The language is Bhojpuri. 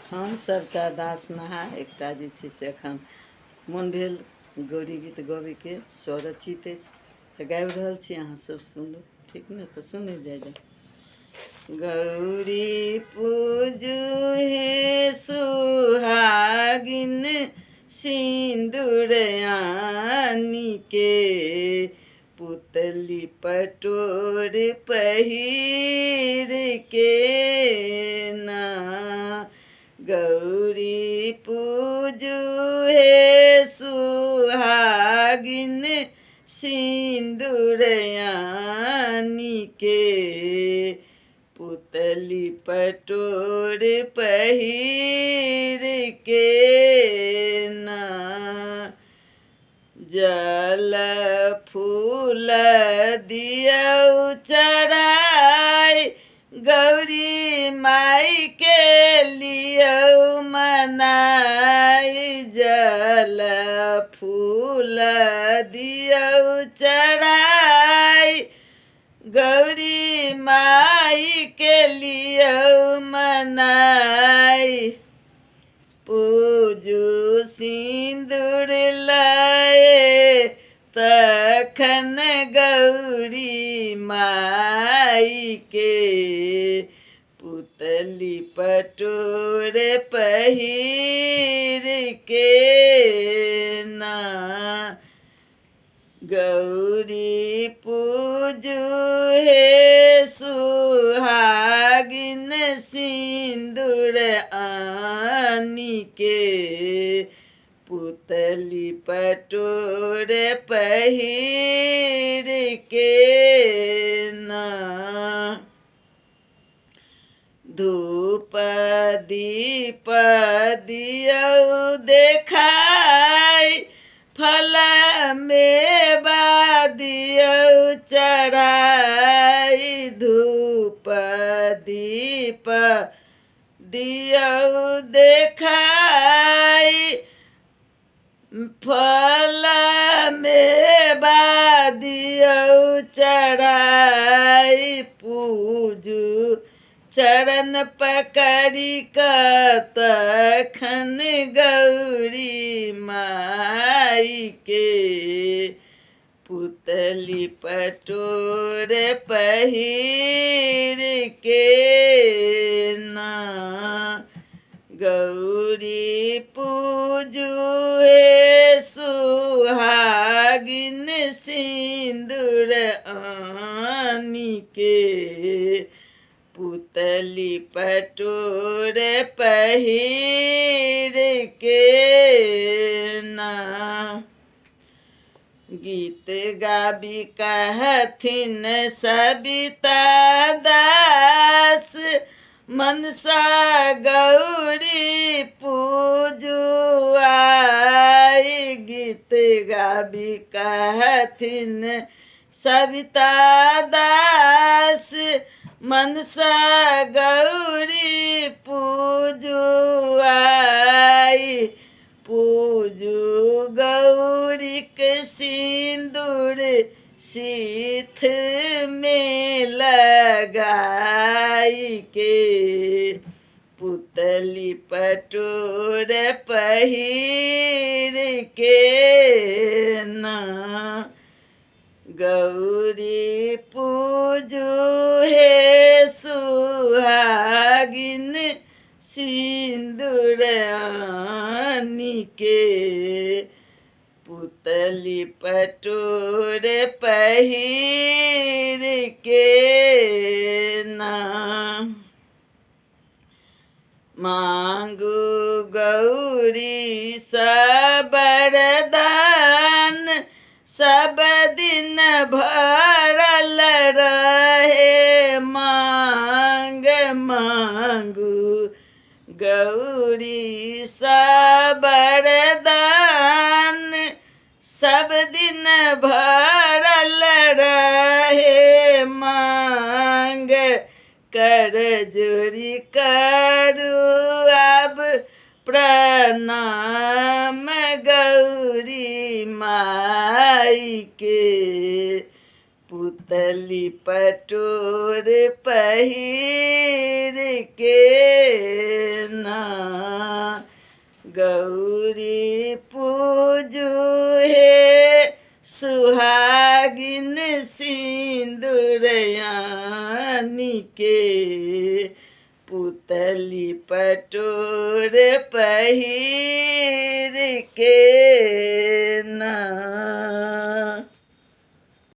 हम सरता दास नहा एकटा जे छै से एखन मोन भेल गौरी गीत गबैके स्वरचित अछि तऽ गाबि रहल छी, अहाँ सब सुनू, ठीक ने? तऽ सुनै जाइ गौरी पूजू हे सुहागिन सिंदूर आनी के, पुतली पटोर पहिर के ना। गौरी पूजू हे सुहागिन सिंदूर आनी के, पुतली पटोर पहिर के ना। जल फूल दियौ चढ़ाई, गौरी माई के लियौ मनाई। जल फूल दियौ चढ़ाई, गौरी माई के लियौ मनाई। पूजू सिंदूर लाए तखन गौरी माई के, पुतली पटोर पहिर के ना। गौरी पूजू हे सुहागिन सिंदूर आनी के, पुतली पटोर पहिर के ना। धूप दीप दियौ देखाई, फल मेवा दियौ चढ़ाई। धूप दीप दियौ देखाई, फल मेवा दियौ चढ़ाई। पूजू चरण पकड़ी तखन गौरी माई के, पुतली पटोर पहिर के ना। गौरी पूजू हे सुहागिन सिंदूर आनी के, पुतली पटोर पहिर के ना। गीत गाबी कहथिन सविता दास, मनसा गौरी पूजू आई। गीत गाबी कहथिन सविता दास, मनसा गौरी पूजू आई। पूजू गौरी के सिंदूर सीथ में लगाई के, पुतली पटोर पहिर के ना। गौरी पूजू हे सुहागिन सिंदूर आनी के, पुतली पटोर पहिर के ना। मांगू गौरी सबरदान, सब दिन भरल रहे मांग। मांगू गौरी सबरदान, सब दिन भरल रहे मांग। कर जोड़ी करू अब प्रणाम गौरी माई के, पुतली पटोर पहिर के ना। गौरी पूजू हे सुहागिन सिंदूरयानी के पुतली पटोर पहिर के ना।